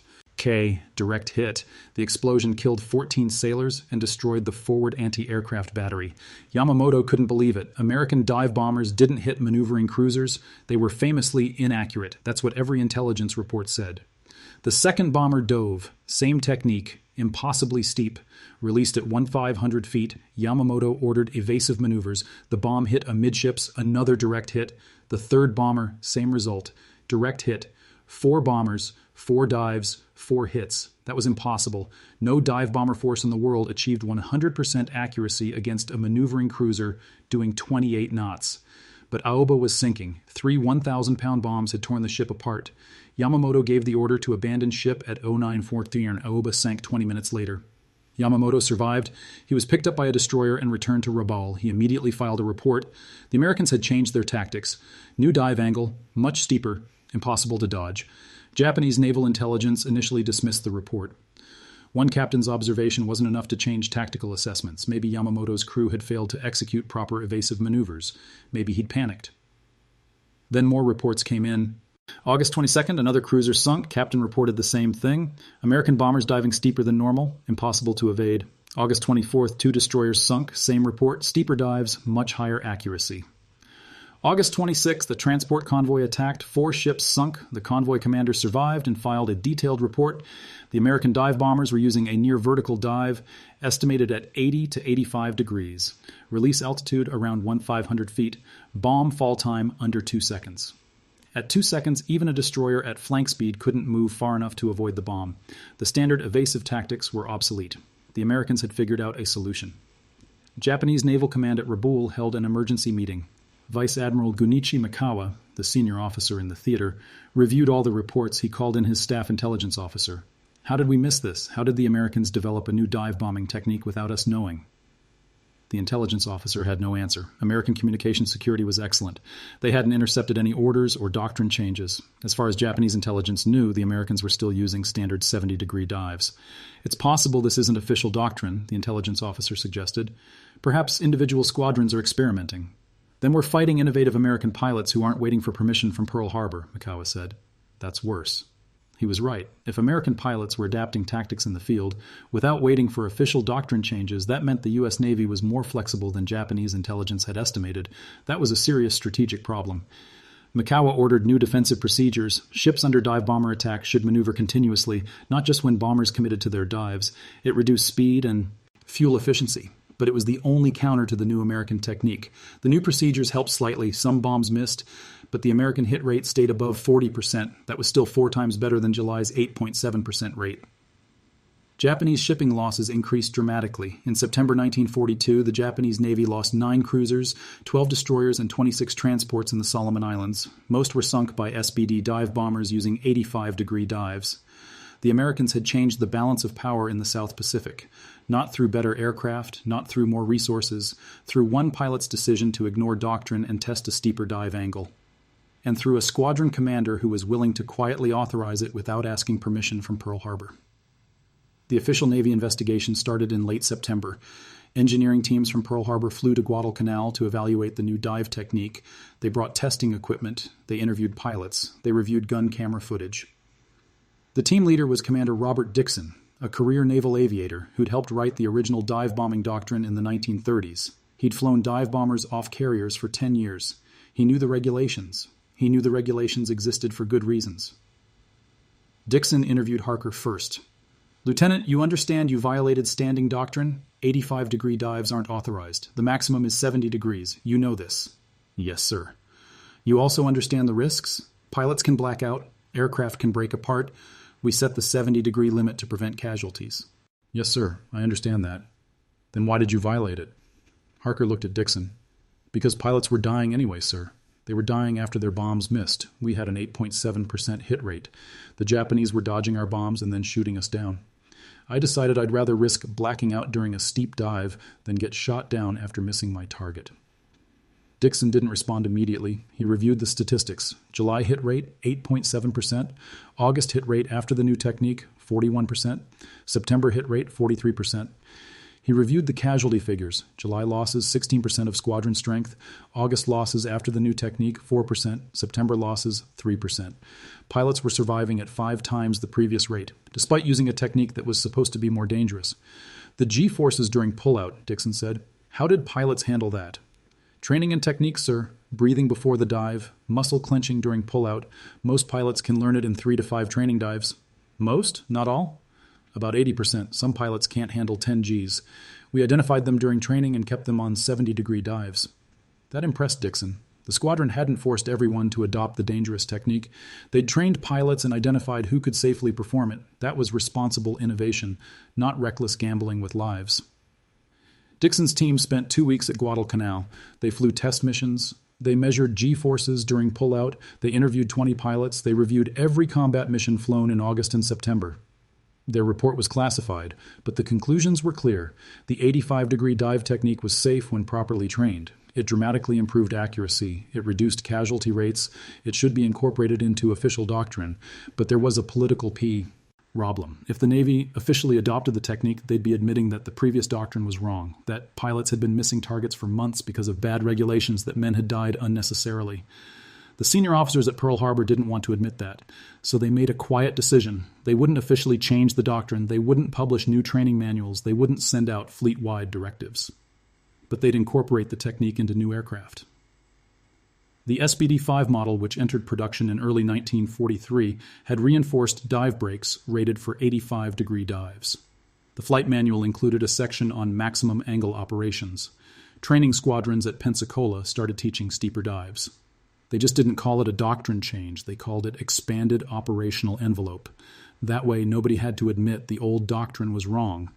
Direct hit. The explosion killed 14 sailors and destroyed the forward anti-aircraft battery. Yamamoto couldn't believe it. American dive bombers didn't hit maneuvering cruisers. They were famously inaccurate. That's what every intelligence report said. The second bomber dove. Same technique. Impossibly steep. Released at 1,500 feet, Yamamoto ordered evasive maneuvers. The bomb hit amidships, another direct hit. The third bomber, same result. Direct hit. 4 bombers, 4 dives, 4 hits. That was impossible. No dive bomber force in the world achieved 100% accuracy against a maneuvering cruiser doing 28 knots. But Aoba was sinking. 3 1,000-pound bombs had torn the ship apart. Yamamoto gave the order to abandon ship at 0943 and Aoba sank 20 minutes later. Yamamoto survived. He was picked up by a destroyer and returned to Rabaul. He immediately filed a report. The Americans had changed their tactics. New dive angle, much steeper, impossible to dodge. Japanese naval intelligence initially dismissed the report. One captain's observation wasn't enough to change tactical assessments. Maybe Yamamoto's crew had failed to execute proper evasive maneuvers. Maybe he'd panicked. Then more reports came in. August 22nd, another cruiser sunk. Captain reported the same thing. American bombers diving steeper than normal. Impossible to evade. August 24th, 2 destroyers sunk. Same report. Steeper dives, much higher accuracy. August 26th, the transport convoy attacked. 4 ships sunk. The convoy commander survived and filed a detailed report. The American dive bombers were using a near-vertical dive, estimated at 80 to 85 degrees. Release altitude around 1,500 feet. Bomb fall time under 2 seconds. At 2 seconds, even a destroyer at flank speed couldn't move far enough to avoid the bomb. The standard evasive tactics were obsolete. The Americans had figured out a solution. Japanese Naval Command at Rabaul held an emergency meeting. Vice Admiral Gunichi Mikawa, the senior officer in the theater, reviewed all the reports. He called in his staff intelligence officer. How did we miss this? How did the Americans develop a new dive bombing technique without us knowing? The intelligence officer had no answer. American communication security was excellent. They hadn't intercepted any orders or doctrine changes. As far as Japanese intelligence knew, the Americans were still using standard 70-degree dives. It's possible this isn't official doctrine, the intelligence officer suggested. Perhaps individual squadrons are experimenting. Then we're fighting innovative American pilots who aren't waiting for permission from Pearl Harbor, Mikawa said. That's worse. He was right. If American pilots were adapting tactics in the field without waiting for official doctrine changes, that meant the U.S. Navy was more flexible than Japanese intelligence had estimated. That was a serious strategic problem. Mikawa ordered new defensive procedures. Ships under dive bomber attack should maneuver continuously, not just when bombers committed to their dives. It reduced speed and fuel efficiency. But it was the only counter to the new American technique. The new procedures helped slightly. Some bombs missed, but the American hit rate stayed above 40%. That was still 4 times better than July's 8.7% rate. Japanese shipping losses increased dramatically. In September 1942, the Japanese Navy lost 9 cruisers, 12 destroyers, and 26 transports in the Solomon Islands. Most were sunk by SBD dive bombers using 85-degree dives. The Americans had changed the balance of power in the South Pacific. Not through better aircraft, not through more resources, through one pilot's decision to ignore doctrine and test a steeper dive angle. and through a squadron commander who was willing to quietly authorize it without asking permission from Pearl Harbor. The official Navy investigation started in late September. Engineering teams from Pearl Harbor flew to Guadalcanal to evaluate the new dive technique. They brought testing equipment. They interviewed pilots. They reviewed gun camera footage. The team leader was Commander Robert Dixon, a career naval aviator who'd helped write the original dive bombing doctrine in the 1930s. He'd flown dive bombers off carriers for 10 years. He knew the regulations. He knew the regulations existed for good reasons. Dixon interviewed Harker first. "Lieutenant, you understand you violated standing doctrine? 85-degree dives aren't authorized. The maximum is 70 degrees. You know this." "Yes, sir." "You also understand the risks? Pilots can black out. Aircraft can break apart. We set the 70-degree limit to prevent casualties." "Yes, sir. I understand that." "Then why did you violate it?" Harker looked at Dixon. "Because pilots were dying anyway, sir. They were dying after their bombs missed. We had an 8.7% hit rate. The Japanese were dodging our bombs and then shooting us down. I decided I'd rather risk blacking out during a steep dive than get shot down after missing my target." Dixon didn't respond immediately. He reviewed the statistics. July hit rate, 8.7%. August hit rate after the new technique, 41%. September hit rate, 43%. He reviewed the casualty figures. July losses, 16% of squadron strength. August losses after the new technique, 4%. September losses, 3%. Pilots were surviving at 5 times the previous rate, despite using a technique that was supposed to be more dangerous. "The G-forces during pullout," Dixon said. "How did pilots handle that?" "Training and technique, sir. Breathing before the dive. Muscle clenching during pullout. Most pilots can learn it in 3 to 5 training dives." "Most? Not all?" "About 80%. Some pilots can't handle 10 Gs. We identified them during training and kept them on 70-degree dives." That impressed Dixon. The squadron hadn't forced everyone to adopt the dangerous technique. They'd trained pilots and identified who could safely perform it. That was responsible innovation, not reckless gambling with lives. Dixon's team spent 2 weeks at Guadalcanal. They flew test missions. They measured G-forces during pullout. They interviewed 20 pilots. They reviewed every combat mission flown in August and September. Their report was classified, but the conclusions were clear. The 85-degree dive technique was safe when properly trained. It dramatically improved accuracy. It reduced casualty rates. It should be incorporated into official doctrine. But there was a political problem. If the Navy officially adopted the technique, they'd be admitting that the previous doctrine was wrong, that pilots had been missing targets for months because of bad regulations, that men had died unnecessarily. The senior officers at Pearl Harbor didn't want to admit that, so they made a quiet decision. They wouldn't officially change the doctrine. They wouldn't publish new training manuals. They wouldn't send out fleet-wide directives. But they'd incorporate the technique into new aircraft. The SBD-5 model, which entered production in early 1943, had reinforced dive brakes rated for 85-degree dives. The flight manual included a section on maximum angle operations. Training squadrons at Pensacola started teaching steeper dives. They just didn't call it a doctrine change. They called it expanded operational envelope. That way, nobody had to admit the old doctrine was wrong.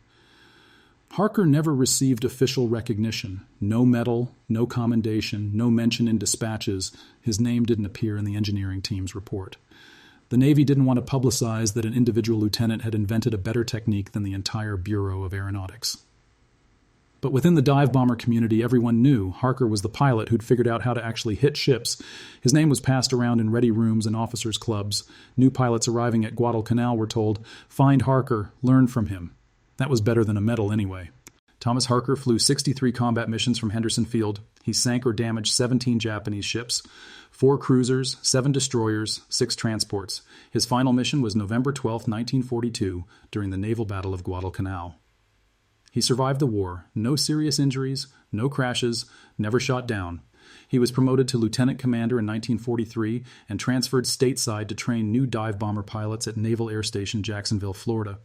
Harker never received official recognition. No medal, no commendation, no mention in dispatches. His name didn't appear in the engineering team's report. The Navy didn't want to publicize that an individual lieutenant had invented a better technique than the entire Bureau of Aeronautics. But within the dive bomber community, everyone knew Harker was the pilot who'd figured out how to actually hit ships. His name was passed around in ready rooms and officers' clubs. New pilots arriving at Guadalcanal were told, "Find Harker, learn from him." That was better than a medal anyway. Thomas Harker flew 63 combat missions from Henderson Field. He sank or damaged 17 Japanese ships, 4 cruisers, 7 destroyers, 6 transports. His final mission was November 12, 1942, during the naval battle of Guadalcanal. He survived the war, no serious injuries, no crashes, never shot down. He was promoted to lieutenant commander in 1943 and transferred stateside to train new dive bomber pilots at Naval Air Station Jacksonville, Florida.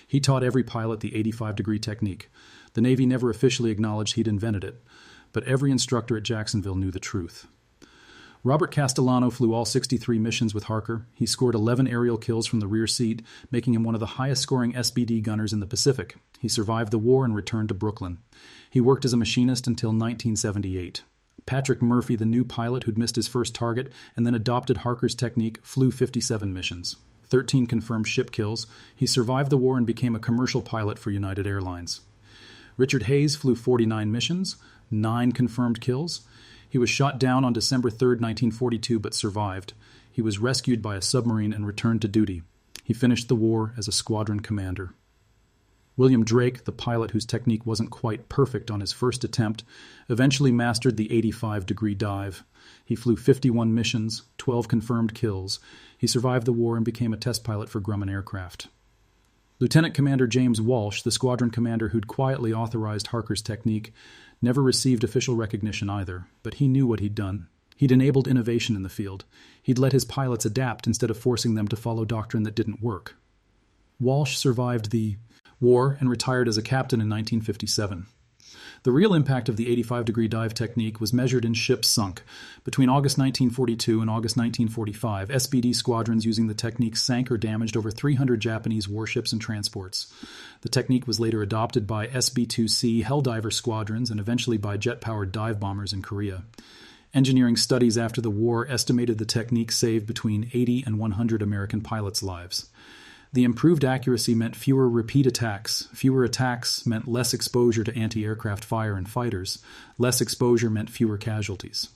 He taught every pilot the 85-degree technique. The Navy never officially acknowledged he'd invented it, but every instructor at Jacksonville knew the truth. Robert Castellano flew all 63 missions with Harker. He scored 11 aerial kills from the rear seat, making him one of the highest-scoring SBD gunners in the Pacific. He survived the war and returned to Brooklyn. He worked as a machinist until 1978. Patrick Murphy, the new pilot who'd missed his first target and then adopted Harker's technique, flew 57 missions, 13 confirmed ship kills. He survived the war and became a commercial pilot for United Airlines. Richard Hayes flew 49 missions, 9 confirmed kills. He was shot down on December 3, 1942, but survived. He was rescued by a submarine and returned to duty. He finished the war as a squadron commander. William Drake, the pilot whose technique wasn't quite perfect on his first attempt, eventually mastered the 85-degree dive. He flew 51 missions, 12 confirmed kills. He survived the war and became a test pilot for Grumman Aircraft. Lieutenant Commander James Walsh, the squadron commander who'd quietly authorized Harker's technique, never received official recognition either, but he knew what he'd done. He'd enabled innovation in the field. He'd let his pilots adapt instead of forcing them to follow doctrine that didn't work. Walsh survived the war and retired as a captain in 1957. The real impact of the 85-degree dive technique was measured in ships sunk. Between August 1942 and August 1945, SBD squadrons using the technique sank or damaged over 300 Japanese warships and transports. The technique was later adopted by SB-2C Helldiver squadrons and eventually by jet-powered dive bombers in Korea. Engineering studies after the war estimated the technique saved between 80 and 100 American pilots' lives. The improved accuracy meant fewer repeat attacks. Fewer attacks meant less exposure to anti-aircraft fire and fighters. Less exposure meant fewer casualties.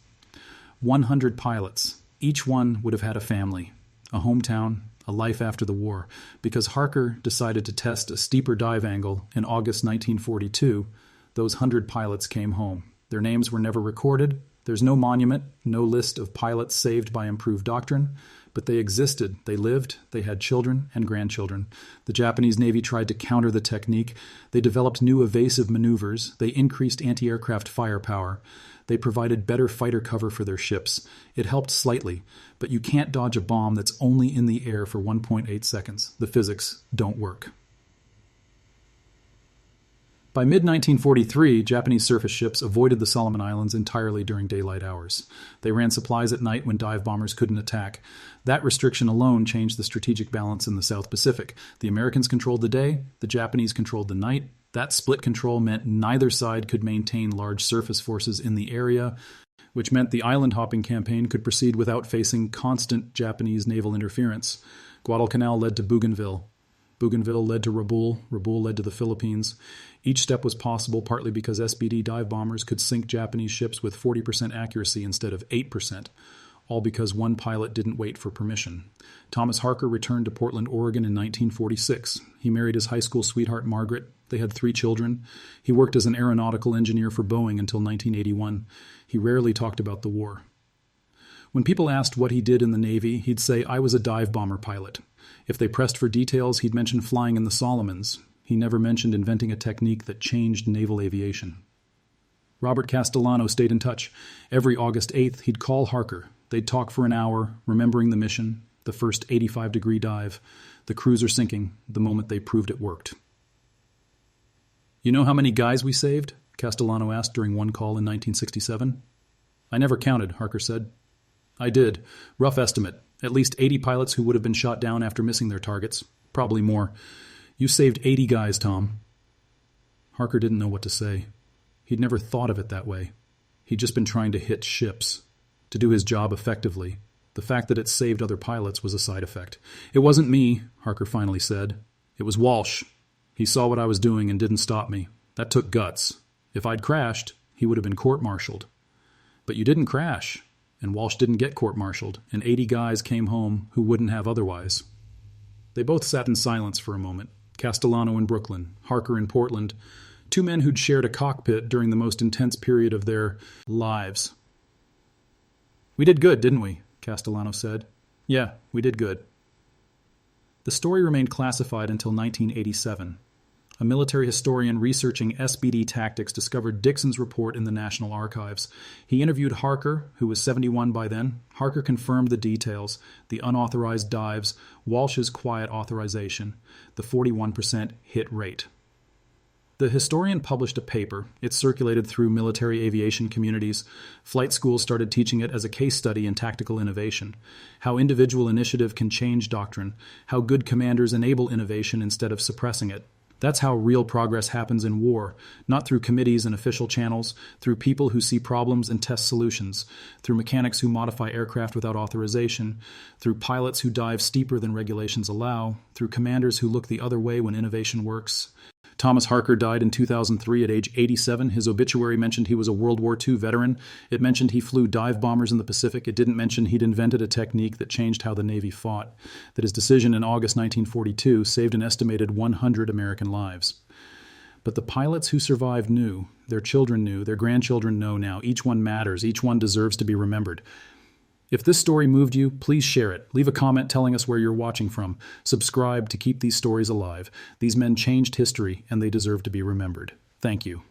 100 pilots. Each one would have had a family, a hometown, a life after the war. Because Harker decided to test a steeper dive angle in August 1942, those 100 pilots came home. Their names were never recorded. There's no monument, no list of pilots saved by improved doctrine. But they existed, they lived, they had children and grandchildren. The Japanese Navy tried to counter the technique. They developed new evasive maneuvers. They increased anti-aircraft firepower. They provided better fighter cover for their ships. It helped slightly, but you can't dodge a bomb that's only in the air for 1.8 seconds. The physics don't work. By mid-1943, Japanese surface ships avoided the Solomon Islands entirely during daylight hours. They ran supplies at night when dive bombers couldn't attack. That restriction alone changed the strategic balance in the South Pacific. The Americans controlled the day, the Japanese controlled the night. That split control meant neither side could maintain large surface forces in the area, which meant the island-hopping campaign could proceed without facing constant Japanese naval interference. Guadalcanal led to Bougainville. Bougainville led to Rabaul. Rabaul led to the Philippines. Each step was possible partly because SBD dive bombers could sink Japanese ships with 40% accuracy instead of 8%, all because one pilot didn't wait for permission. Thomas Harker returned to Portland, Oregon in 1946. He married his high school sweetheart, Margaret. They had 3 children. He worked as an aeronautical engineer for Boeing until 1981. He rarely talked about the war. When people asked what he did in the Navy, he'd say, "I was a dive bomber pilot." If they pressed for details, he'd mention flying in the Solomons. He never mentioned inventing a technique that changed naval aviation. Robert Castellano stayed in touch. Every August 8th, he'd call Harker. They'd talk for an hour, remembering the mission, the first 85-degree dive, the cruiser sinking, the moment they proved it worked. "You know how many guys we saved?" Castellano asked during one call in 1967. "I never counted," Harker said. "I did. Rough estimate. At least 80 pilots who would have been shot down after missing their targets. Probably more. You saved 80 guys, Tom." Harker didn't know what to say. He'd never thought of it that way. He'd just been trying to hit ships, to do his job effectively. The fact that it saved other pilots was a side effect. "It wasn't me," Harker finally said. "It was Walsh. He saw what I was doing and didn't stop me. That took guts. If I'd crashed, he would have been court-martialed. But you didn't crash. And Walsh didn't get court-martialed, and 80 guys came home who wouldn't have otherwise." They both sat in silence for a moment. Castellano in Brooklyn, Harker in Portland, 2 men who'd shared a cockpit during the most intense period of their lives. "We did good, didn't we?" Castellano said. "Yeah, we did good." The story remained classified until 1987. A military historian researching SBD tactics discovered Dixon's report in the National Archives. He interviewed Harker, who was 71 by then. Harker confirmed the details, the unauthorized dives, Walsh's quiet authorization, the 41% hit rate. The historian published a paper. It circulated through military aviation communities. Flight schools started teaching it as a case study in tactical innovation. How individual initiative can change doctrine. How good commanders enable innovation instead of suppressing it. That's how real progress happens in war, not through committees and official channels, through people who see problems and test solutions, through mechanics who modify aircraft without authorization, through pilots who dive steeper than regulations allow, through commanders who look the other way when innovation works. Thomas Harker died in 2003 at age 87. His obituary mentioned he was a World War II veteran. It mentioned he flew dive bombers in the Pacific. It didn't mention he'd invented a technique that changed how the Navy fought. That his decision in August 1942 saved an estimated 100 American lives. But the pilots who survived knew, their children knew, their grandchildren know now. Each one matters. Each one deserves to be remembered. If this story moved you, please share it. Leave a comment telling us where you're watching from. Subscribe to keep these stories alive. These men changed history, and they deserve to be remembered. Thank you.